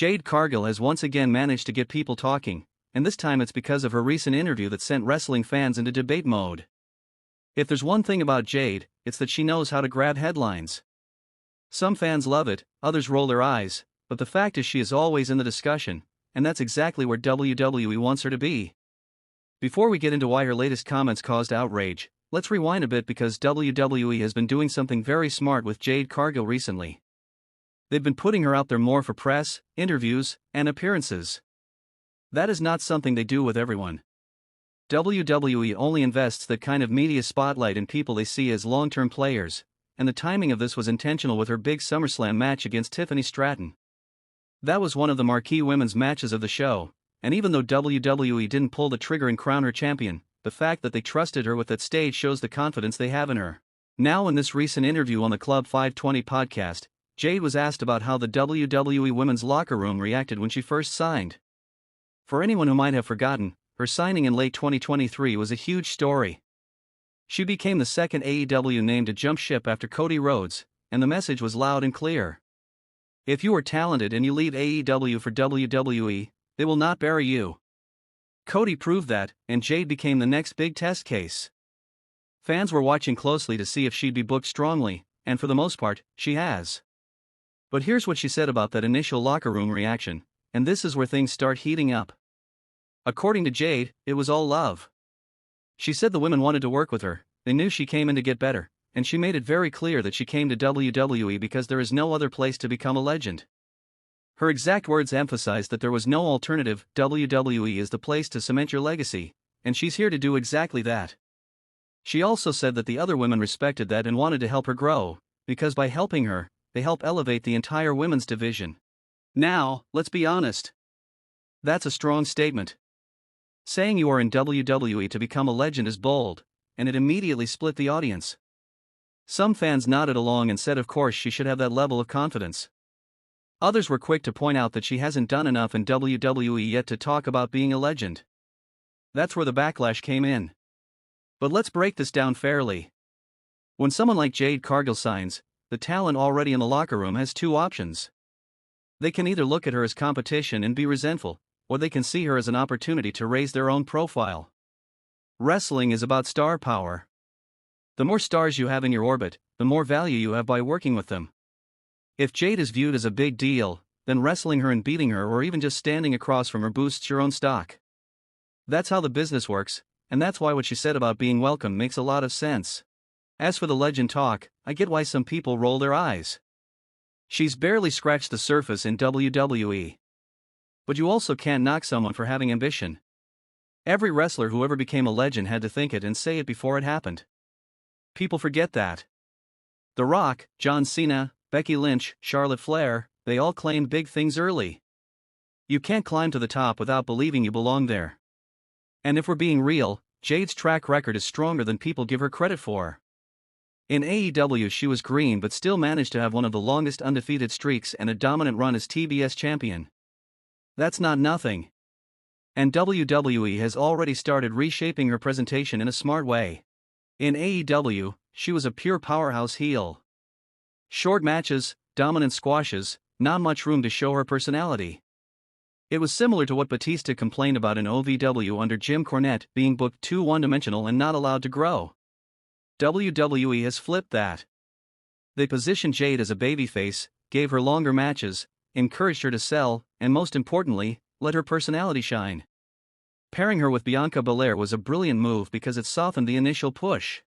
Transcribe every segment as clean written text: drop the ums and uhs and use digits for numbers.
Jade Cargill has once again managed to get people talking, and this time it's because of her recent interview that sent wrestling fans into debate mode. If there's one thing about Jade, it's that she knows how to grab headlines. Some fans love it, others roll their eyes, but the fact is she is always in the discussion, and that's exactly where WWE wants her to be. Before we get into why her latest comments caused outrage, let's rewind a bit because WWE has been doing something very smart with Jade Cargill recently. They've been putting her out there more for press, interviews, and appearances. That is not something they do with everyone. WWE only invests that kind of media spotlight in people they see as long-term players, and the timing of this was intentional with her big SummerSlam match against Tiffany Stratton. That was one of the marquee women's matches of the show, and even though WWE didn't pull the trigger and crown her champion, the fact that they trusted her with that stage shows the confidence they have in her. Now, in this recent interview on the Club 520 podcast, Jade was asked about how the WWE Women's locker room reacted when she first signed. For anyone who might have forgotten, her signing in late 2023 was a huge story. She became the second AEW name to jump ship after Cody Rhodes, and the message was loud and clear. If you are talented and you leave AEW for WWE, they will not bury you. Cody proved that, and Jade became the next big test case. Fans were watching closely to see if she'd be booked strongly, and for the most part, she has. But here's what she said about that initial locker room reaction, and this is where things start heating up. According to Jade, it was all love. She said the women wanted to work with her, they knew she came in to get better, and she made it very clear that she came to WWE because there is no other place to become a legend. Her exact words emphasized that there was no alternative. WWE is the place to cement your legacy, and she's here to do exactly that. She also said that the other women respected that and wanted to help her grow, because by helping her, they help elevate the entire women's division. Now, let's be honest. That's a strong statement. Saying you are in WWE to become a legend is bold, and it immediately split the audience. Some fans nodded along and said of course she should have that level of confidence. Others were quick to point out that she hasn't done enough in WWE yet to talk about being a legend. That's where the backlash came in. But let's break this down fairly. When someone like Jade Cargill signs, the talent already in the locker room has two options. They can either look at her as competition and be resentful, or they can see her as an opportunity to raise their own profile. Wrestling is about star power. The more stars you have in your orbit, the more value you have by working with them. If Jade is viewed as a big deal, then wrestling her and beating her or even just standing across from her boosts your own stock. That's how the business works, and that's why what she said about being welcome makes a lot of sense. As for the legend talk, I get why some people roll their eyes. She's barely scratched the surface in WWE. But you also can't knock someone for having ambition. Every wrestler who ever became a legend had to think it and say it before it happened. People forget that. The Rock, John Cena, Becky Lynch, Charlotte Flair, they all claimed big things early. You can't climb to the top without believing you belong there. And if we're being real, Jade's track record is stronger than people give her credit for. In AEW she was green but still managed to have one of the longest undefeated streaks and a dominant run as TBS champion. That's not nothing. And WWE has already started reshaping her presentation in a smart way. In AEW, she was a pure powerhouse heel. Short matches, dominant squashes, not much room to show her personality. It was similar to what Batista complained about in OVW under Jim Cornette, being booked too one-dimensional and not allowed to grow. WWE has flipped that. They positioned Jade as a babyface, gave her longer matches, encouraged her to sell, and most importantly, let her personality shine. Pairing her with Bianca Belair was a brilliant move because it softened the initial push.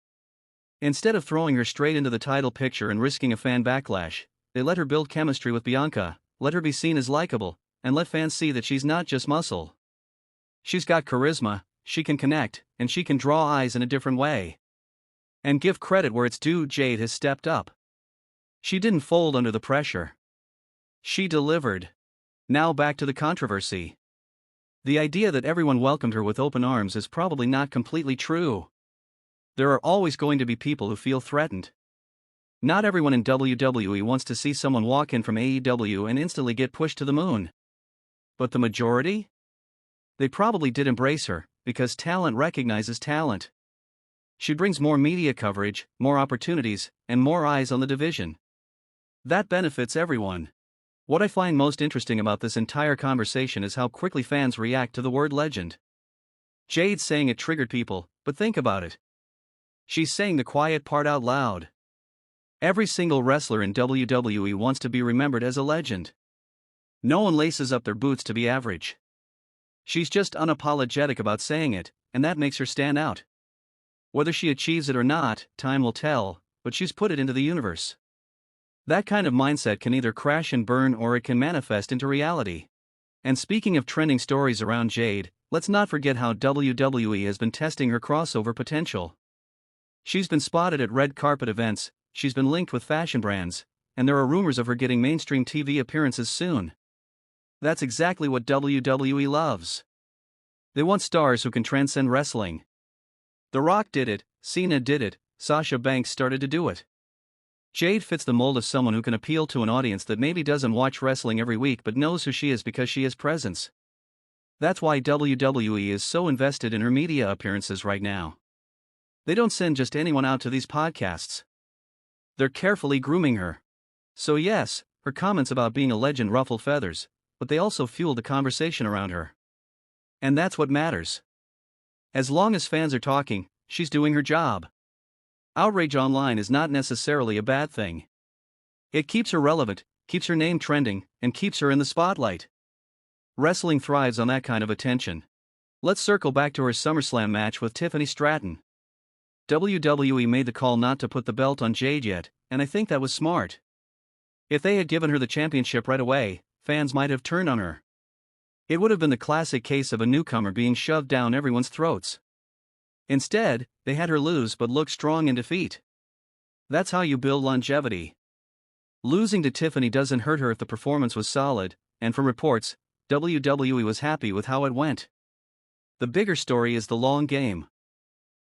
Instead of throwing her straight into the title picture and risking a fan backlash, they let her build chemistry with Bianca, let her be seen as likable, and let fans see that she's not just muscle. She's got charisma, she can connect, and she can draw eyes in a different way. And give credit where it's due, Jade has stepped up. She didn't fold under the pressure. She delivered. Now back to the controversy. The idea that everyone welcomed her with open arms is probably not completely true. There are always going to be people who feel threatened. Not everyone in WWE wants to see someone walk in from AEW and instantly get pushed to the moon. But the majority? They probably did embrace her, because talent recognizes talent. She brings more media coverage, more opportunities, and more eyes on the division. That benefits everyone. What I find most interesting about this entire conversation is how quickly fans react to the word legend. Jade saying it triggered people, but think about it. She's saying the quiet part out loud. Every single wrestler in WWE wants to be remembered as a legend. No one laces up their boots to be average. She's just unapologetic about saying it, and that makes her stand out. Whether she achieves it or not, time will tell, but she's put it into the universe. That kind of mindset can either crash and burn or it can manifest into reality. And speaking of trending stories around Jade, let's not forget how WWE has been testing her crossover potential. She's been spotted at red carpet events, she's been linked with fashion brands, and there are rumors of her getting mainstream TV appearances soon. That's exactly what WWE loves. They want stars who can transcend wrestling. The Rock did it, Cena did it, Sasha Banks started to do it. Jade fits the mold of someone who can appeal to an audience that maybe doesn't watch wrestling every week but knows who she is because she has presence. That's why WWE is so invested in her media appearances right now. They don't send just anyone out to these podcasts. They're carefully grooming her. So yes, her comments about being a legend ruffled feathers, but they also fueled the conversation around her. And that's what matters. As long as fans are talking, she's doing her job. Outrage online is not necessarily a bad thing. It keeps her relevant, keeps her name trending, and keeps her in the spotlight. Wrestling thrives on that kind of attention. Let's circle back to her SummerSlam match with Tiffany Stratton. WWE made the call not to put the belt on Jade yet, and I think that was smart. If they had given her the championship right away, fans might have turned on her. It would have been the classic case of a newcomer being shoved down everyone's throats. Instead, they had her lose but look strong in defeat. That's how you build longevity. Losing to Tiffany doesn't hurt her if the performance was solid, and from reports, WWE was happy with how it went. The bigger story is the long game.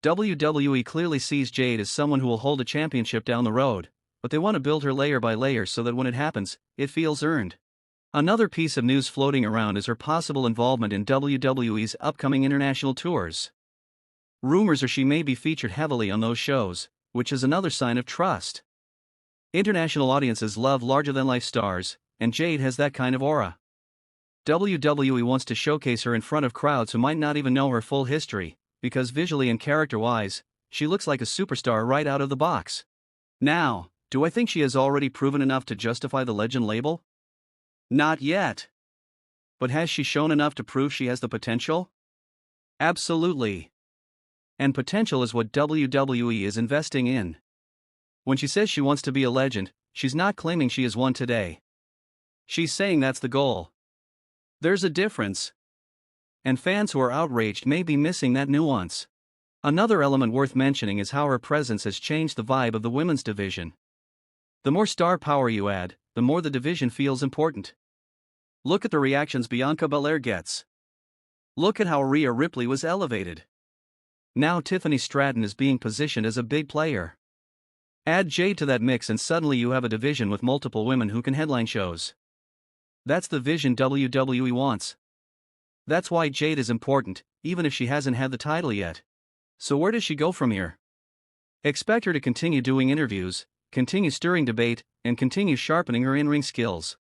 WWE clearly sees Jade as someone who will hold a championship down the road, but they want to build her layer by layer so that when it happens, it feels earned. Another piece of news floating around is her possible involvement in WWE's upcoming international tours. Rumors are she may be featured heavily on those shows, which is another sign of trust. International audiences love larger-than-life stars, and Jade has that kind of aura. WWE wants to showcase her in front of crowds who might not even know her full history, because visually and character-wise, she looks like a superstar right out of the box. Now, do I think she has already proven enough to justify the legend label? Not yet. But has she shown enough to prove she has the potential? Absolutely. And potential is what WWE is investing in. When she says she wants to be a legend, she's not claiming she is one today. She's saying that's the goal. There's a difference. And fans who are outraged may be missing that nuance. Another element worth mentioning is how her presence has changed the vibe of the women's division. The more star power you add, the more the division feels important. Look at the reactions Bianca Belair gets. Look at how Rhea Ripley was elevated. Now Tiffany Stratton is being positioned as a big player. Add Jade to that mix and suddenly you have a division with multiple women who can headline shows. That's the vision WWE wants. That's why Jade is important, even if she hasn't had the title yet. So where does she go from here? Expect her to continue doing interviews, continue stirring debate, and continue sharpening her in-ring skills.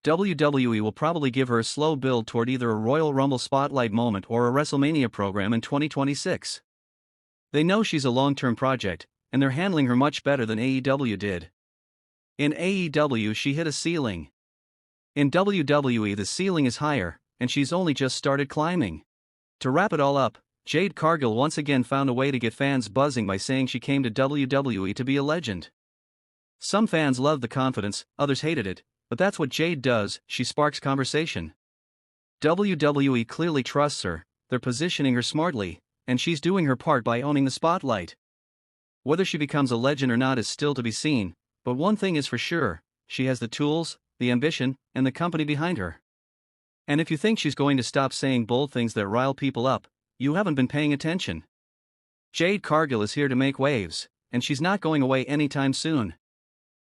WWE will probably give her a slow build toward either a Royal Rumble spotlight moment or a WrestleMania program in 2026. They know she's a long-term project, and they're handling her much better than AEW did. In AEW she hit a ceiling. In WWE the ceiling is higher, and she's only just started climbing. To wrap it all up, Jade Cargill once again found a way to get fans buzzing by saying she came to WWE to be a legend. Some fans loved the confidence, others hated it, but that's what Jade does, she sparks conversation. WWE clearly trusts her, they're positioning her smartly, and she's doing her part by owning the spotlight. Whether she becomes a legend or not is still to be seen, but one thing is for sure, she has the tools, the ambition, and the company behind her. And if you think she's going to stop saying bold things that rile people up, you haven't been paying attention. Jade Cargill is here to make waves, and she's not going away anytime soon.